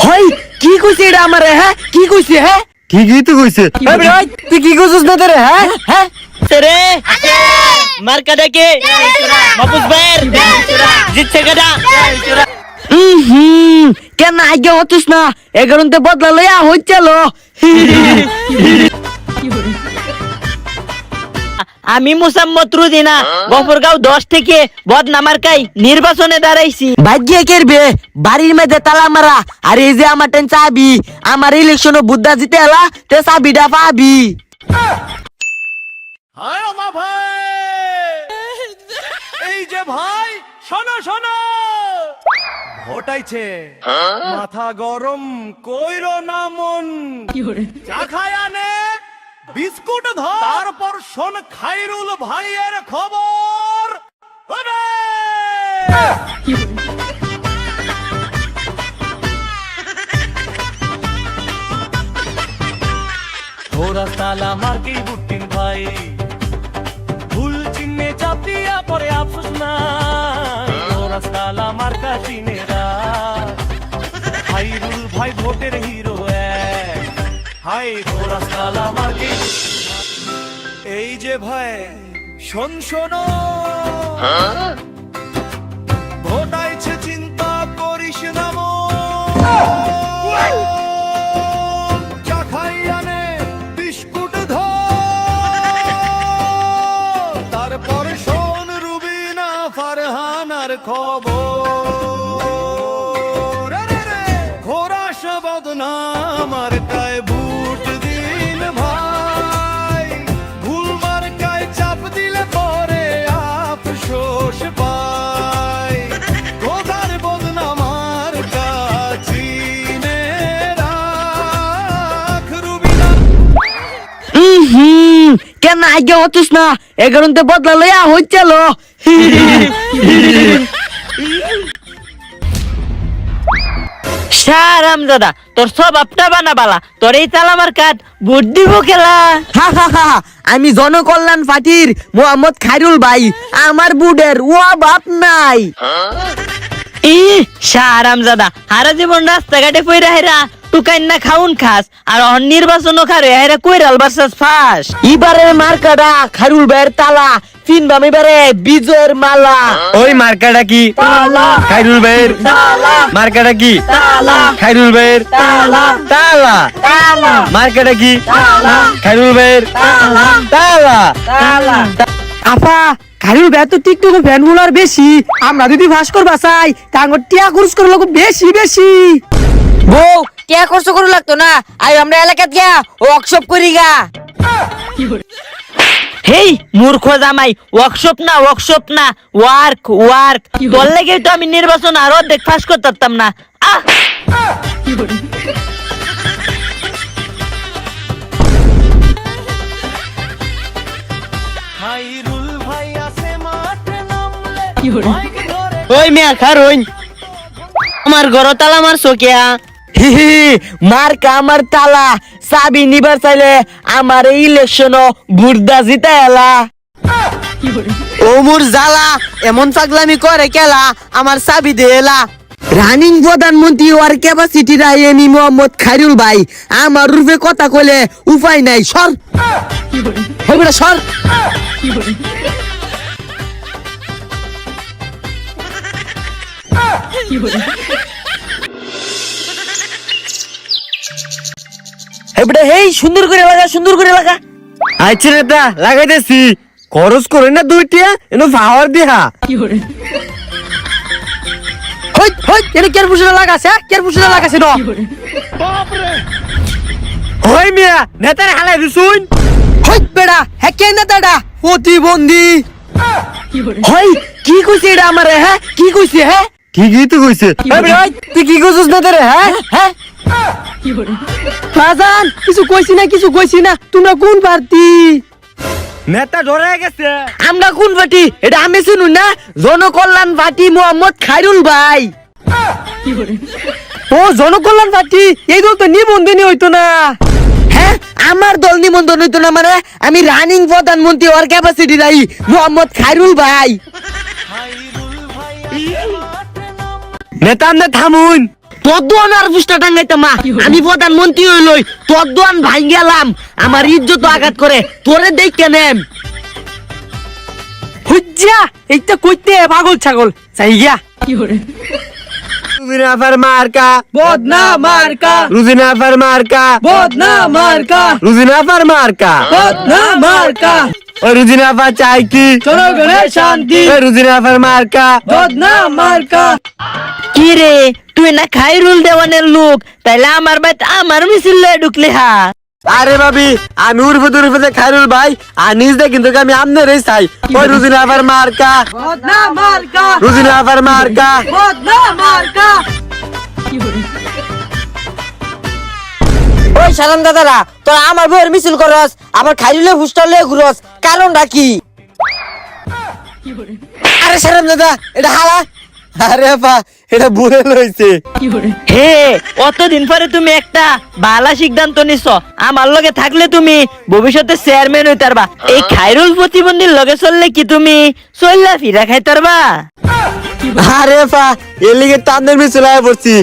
হই কি কইছে এটা আমারে হ্যাঁ কি কইছে হ্যাঁ ঠিকই তো কইছে। ভাই তুই কি কইছিস না তোরে হ্যাঁ হ্যাঁ তেরে মার্কা দেখে মাপুস ভাইয়ের জিতছে গদা কেন আগে হতিস না এগারোতে বদলা লইয়া হইছিল আমি মুসাম্মত রুদিনা গফরগাঁও 10 থেকে বদনামার্কাই নির্বাচনে দাঁড়াইছি। ভাগ্য কেরবে বাড়ির মধ্যে তালা মারা আর এই যে আমার টেন চাবি আমার ইলেকশনে বুদ্ধা জিতে এলা তে চাবিটা পাবি। হায় মা ভাই, এই যে ভাই শোনো শোনো, ভোটাইছে মাথা গরম কইরো না মন, চা খায় আনে বিস্কুট ধর, তারপর শোন খাইরুল ভাইয়ের খবর হবে। ওরা তালা মার্কি বুটিন ভাই, ভুল চিহ্নে চাপ দিয়া পরে আফসোস নাই, ওরা তালা মার্কা চিনেরা খাইরুল ভাই ভোটের হিরো এক, হাই ওরা তালা মার্কি। এই যে ভাই শোন শোনো, ভোটাইছে চিন্তা করিস না মন, চা খাই আনে বিস্কুট ধর, তারপর শোন রুবিনা ফারহানার খবর, ঘোরাস বদনাম আর কায় বুট দিন ভাই, ভুল মার্কায় চাপ দিলে পরে আফসোস পাই, ঘোরার বদনাম আর কাচিনে রাখ রুবিনা। কেন আগে হতিস না এগারোতে বদলা লইয়া হইছিল শারাম দাদা তোর সব আপনা বানাবালা, তোর এই তালামার কাট ভোট দিব খেলা। আমি জনকল্যাণ পার্টির মোহাম্মদ খাইরুল ভাই, আমার বুডের ও বাপ নাই। শারাম দাদা হারা জীবন রাস্তাঘাটে পইরা হেরা টুকাইন না খাউন খাস আর নির্বাচনও খারে হেরা কইরাল বাসাস ফাঁস। এবারের মার্কাটা খাইরুল ভাইয়ের তালা, কিনবাম এবারে বিজয়ের মালা। ওই মার্কাটা কি খাইরুল ভাইয়ের মার্কাটা কি খাইরুল ভাইয়ের তালা, মার্কাটা কি খাইরুল ভাইয়ের তালা। আপা খাইরুল ভাই তো টিকটক ফ্যান গুলার বেশি, আমরা যদি ভাস করবা চাই তাঙ্গর টিয়া খরচ করে লোক বেশি বেশি। বউ টিয়া খরচ করে লাগতো না, আই আমরা এলাকাত গিয়া ওয়ার্কশপ করি গা। হেই মূর্খ জামাই, ওয়ার্কশপ না ওয়ার্ক ওয়ার্ক, তোর লেগে তো আমি নির্বাচন আর অর্ধেক ফাঁস করতে পারতাম না। খাইরুল ভাই আছে মাঠে নামলে মাইক ধরে ওই মিয়া খারুন আমার ঘর তালা মার সোকিয়া। মার্কা আমার তালা, চাবি নিবার চাইলে আমার ইলেকশন বুর্দা জিতা এলা। ও মোর জালা এমন পাগলামি করে কেলা, আমার চাবি দে এলা। রানিং প্রধানমন্ত্রী ওর ক্যাপাসিটি রাইনি মোহাম্মদ খাইরুল ভাই, আমার রূপে কথা কইলে উপায় নাই, সর হইবে সর। এবারে হেই সুন্দর করে লাগা, সুন্দর করে লাগা। আচ্ছা নেতা লাগাইতেছি, খরচ করে না দুইটিয়া এনো পাওয়ার দিহা। হই হই এটা কেয়ার পুষে লাগাছে, কেয়ার পুষে লাগাছে না। ওই মিয়া নেতার হালাই দিছুন। হই বেড়া হ্যাঁ কে নেতাটা প্রতিবন্ধী। হই কি কইছে এটা আমারে হ্যাঁ কি কইছে হ্যাঁ ঠিকই তো কইছে। তুই কি কইছিস না তোরে হ্যাঁ হ্যাঁ বাজান কিছু কইছি না তোমরা কোন পার্টি? নেতা ধরে গেছে। আমরা কোন পার্টি এটা আমি শুনু না, জনকল্যাণ পার্টি মোহাম্মদ খাইরুল ভাই। ও জনকল্যাণ পার্টি, এই দল তো নিবন্ধনই হইতো না। হ্যাঁ আমার দল নিবন্ধন হইতো না মানে আমি রানিং প্রধানমন্ত্রী ওর ক্যাপাসিটি রাই মোহাম্মদ খাইরুল ভাই। খাইরুল ভাই আছে মাঠে নামলে নেতা আমনে থামুন। তোর দোয়ান আর পুষ্টা টাঙ্গাইতাম মা আমি প্রধানমন্ত্রী হইলই তোর দোয়ান ভাই গেলাম আমার ইজ্জত আঘাত করে তোরে দেখতে নেম হুজ্জা এইটা কইতে পাগল ছাগল চাই গিয়া রুজিনা আফার মার্কা বদনা মার্কা রুজিনা আফার মার্কা বদনা মার্কা রুজিনা আফার মার্কা বদনা মার্কা ও রুজিনা আফা চাই কি জনগণের শান্তি ও রুজিনা আফার মার্কা বদনা মার্কা কি রে তুই না খাইরুল দেওয়ানের লোক তাইলে আমার বাড়িতে আমার মিছিল লয়ে ঢুকলি হা আরে ভাবি আমি উর্ফে খাইরুল ভাই আর নিজ দে কিন্তু আমি আমনের চাই ওই রুজিনা আফার মার্কা বদনা মার্কা রুজিনা আফার মার্কা বদনা মার্কা ওই সালাম দাদারা তোরা আমার বউয়ের মিছিল করস আবার খাইলে হুস্টালে ঘুরস কারণটা কি আরে সালাম দাদা এটা হালা আরে পা এটা বুড়ে লইছে হে অতদিন পরে তুমি একটা বালা সিদ্ধান্ত নিছ আমার লগে থাকলে তুমি ভবিষ্যতে চেয়ারম্যান হইতে পারবা এই খাইরুল প্রতিবন্ধীর লগে চললে কি তুমি চললা ফিরা খাইতে পারবা আরে পা এর লিগে তাদের মিছিল আয় পড়ছি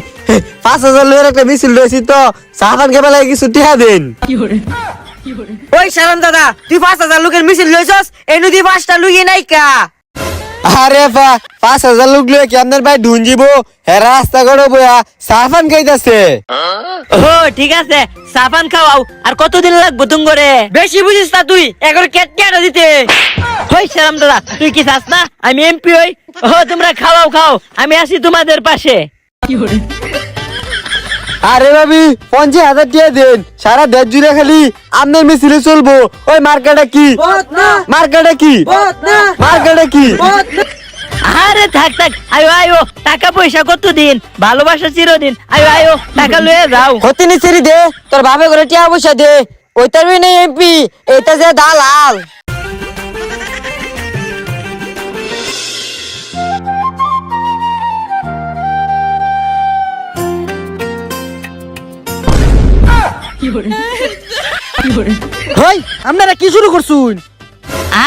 5,000 লোকের একটা মিছিল রয়েছি তো সাহাবান কে বেলায় কিছু টিহা দেন ওই সালাম দাদা তুই 5,000 লোকের মিছিল লইছস এই নদী 5টা লুই নাই কা আরে পা 5,000 লোক লয়ে কি আপনার ভাই ঢুন যাব হেরা রাস্তা করে বয়া সাহাবান খাইতাছে ও ঠিক আছে সাফান খাওয়াও আর কতদিন লাগবো তুমি করে বেশি বুঝিস না তুই এগর কেট কেটে দিতে হই সালাম দাদা তুই কি চাস না আমি এমপি হই ও তোমরা খাওয়াও খাও আমি আসি তোমাদের পাশে আরে ভাবি 50,000 টিয়া দেন সারা দেশ জুড়ে খালি আপনার মিছিলে চলবো ওই মার্কেটটা কি বদনা মার্কেটটা কি বদনা মার্কেটটা কি আরে থাক থাক আয়ো আয়ো টাকা পয়সা কতদিন ভালোবাসা চিরদিন আয়ো আয়ো টাকা লয়ে যাও হতিনি ছেড়ে দে তোর বাপে করে টিয়া পয়সা দে ওইটার নেই এমপি এটা যে দালাল হই আপনারা কি শুরু করছুন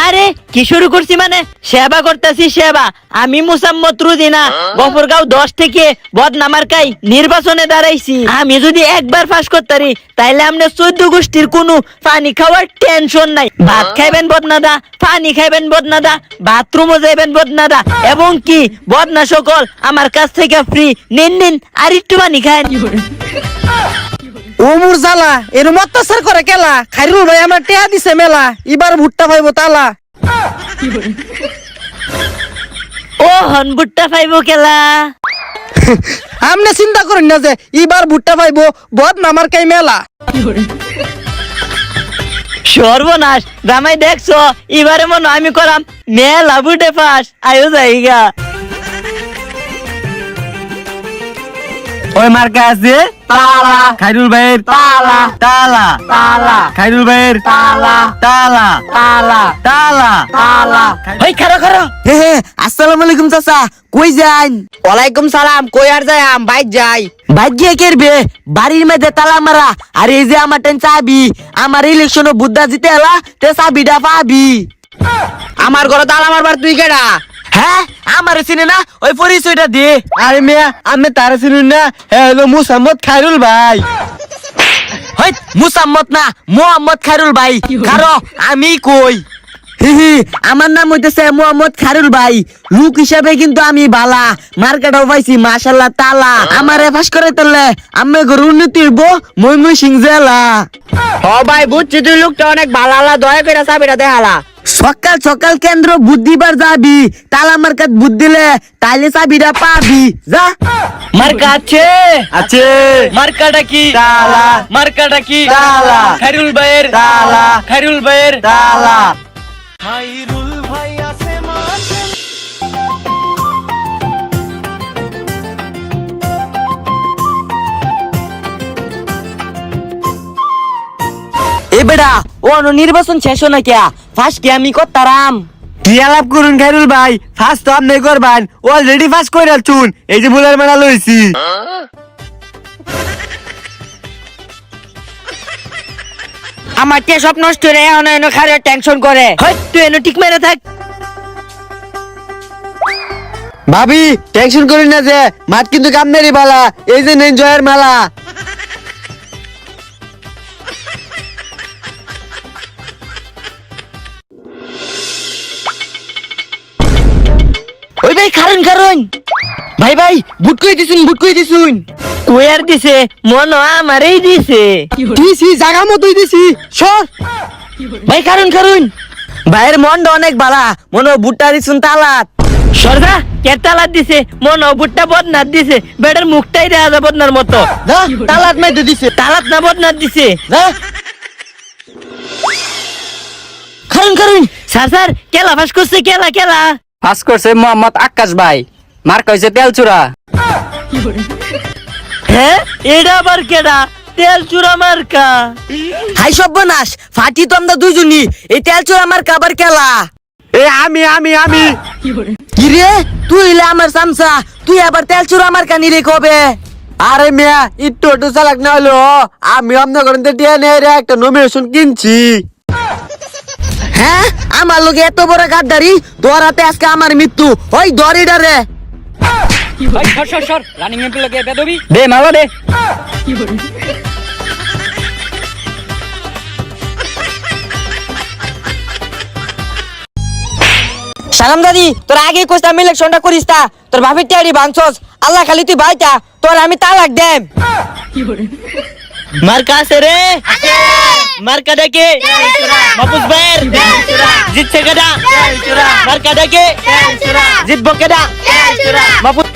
আরে কি শুরু করছি মানে সেবা করতেছি সেবা আমি মুসাম্মত রুদিনা গফরগাঁও 10 থেকে বদনামার্কাই নির্বাচনে দাঁড়াইছি আমি যদি একবার পাস করতারি তাইলে আমরা 14 গোষ্ঠীর কোনো পানি খাওয়ার টেনশন নাই ভাত খাইবেন বদনাদা পানি খাইবেন বদনাদা বাথরুমও যাইবেন বদনাদা এবং কি বদনা সকল আমার কাছ থেকে ফ্রি নিন নিন আর একটু পানি খান ও মুর জালা এর অত্যাচার করে কেলা খাইরুল ভাই আমার টিয়া দিছে মেলা এবার ভুট্টা পাইবো তালা ও হন বুট্টা পাইবো কেলা আমনে চিন্তা করেন না যে এবার ভুট্টা পাইবো বদনামার কাই মেলা সর্বনাশ জামাই দেখছো এবারে মনে আমি করাম মেলা বুটে পাস আয়ো যাইগা ওই মার্কা আছে তালা খাইরুল ভাইয়ের তালা তালা তালা খাইরুল ভাইয়ের তালা তালা তালা তালা তালা ওই খারো খারো হে হে আসসালামু আলাইকুম চাচা কই যান ওয়ালাইকুম সালাম কই আর যাই আম বাইক যাই বাইক গিয়ে কেরবে বাড়ির মধ্যে তালা মারা আর এই যে আমার টেন চাবি আমার ইলেকশনে বুদ্ধা জিতে এলা তে চাবিটা পাবি আমার ঘরে তালা মারবার তুই কেডা হ্যাঁ আমার চিনে না ওই পরিচয়টা দে আরে মিয়া আমি তারা চিনুন না হ্যালো মুসাম্মদ খাইরুল ভাই হই মুসাম্মদ না মোহাম্মদ খায়রুল ভাই কারো আমি কই হি হি আমার নাম হইতেছে মোহাম্মদ খায়রুল ভাই লোক হিসাবে কিন্তু আমি বালা মার্কেটও পাইছি মাশাআল্লাহ তালা আমারে ফাঁস করে তোলে আমি গরু উন্নতি হইব মই সিং জেলা ও ভাই বুঝছি তুই লোকটা অনেক ভালালা দয়া করে চাবিটা দেখালা সকাল সকাল কেন্দ্র বুদ্ধিবার যাবি তালা মার্কেট বুদ্ধ দিলে তাইলে চাবিটা পাবি যা মার্কা আছে আছে মার্কাটা কি তালা মার্কাটা কি তালা খাইরুল ভাইয়ের তালা খাইরুল ভাইয়ের তালা খাইরুল ভাই আছে মাঠে এ বেড়া ও নির্বাচন শেষ না কিয়া ফার্স্ট কি আমি করতারাম কি আলাপ করুন খাইরুল ভাই ফার্স্ট তো আপনি করবেন অলরেডি ফার্স্ট করে চুন এই যে বুলার মেলা লইছি আমার কে সব নষ্ট রে অনয়ন খারে টেনশন করে হই তুই এনে ঠিক মেরে থাক ভাবি টেনশন করি না যে মাঠ কিন্তু কামনেরই বালা, এই যে নেন জয়ের মালা। ওই ভাই কারণ কারণ ভাই ভাই বুট কই দিছুন কুয়ার দিছে মন আমারই দিছে দিছি জায়গা মতোই দিছি সর ভাই কারণ ভাইয়ের মনটা অনেক বালা, মনে বুটটা দিছুন তালাত। সরদা কেতালাত দিছে মন বুটটা বদনাত দিছে বেটার মুখটাই দেখা যায় বদনার মতো দা তালাত মাইতে দিছে তালাত না বদনাত দিছে দা কারণ স্যার কেলা ফাঁস করছে কেলা পাস করছে মোহাম্মদ আকাশ ভাই, মার কইছে তেল চুরা। হ্যাঁ এটা আবার কেডা তেল চুরা মার্কা হাই সর্বনাশ ফাটি তো আমরা দুইজনই, এই তেল চোর আমার কাবার খেলা। এ আমি কি রে তুই হইলে আমার সামসা, তুই আবার তেল চোর আমার কানি রে কবে? আরে মিয়া একটু চালাক না হলো, আমি আপনার করেন টিয়া নেই রে একটা নমিনেশন কিনছি। হ্যাঁ আমার লোক এত বড় গাদ্দারি, তোর হাতে আজকে আমার মৃত্যু। ওই দড়িটা রে দে মালা দে। সালাম দাদি, তোর আগে কইতাম ইলেকশনটা করিস তা, তোর ভাবির টিয়ারি ভাঙছস, আল্লাহ খালি তুই ভাইটা, তোর আমি তালাক দেম। মার্কা আছে রে মার্কা ডাকে মাপুস ভাইয়ের জিতছে কেডা মার্কা ডাকে জিতবো কেডা মাপুস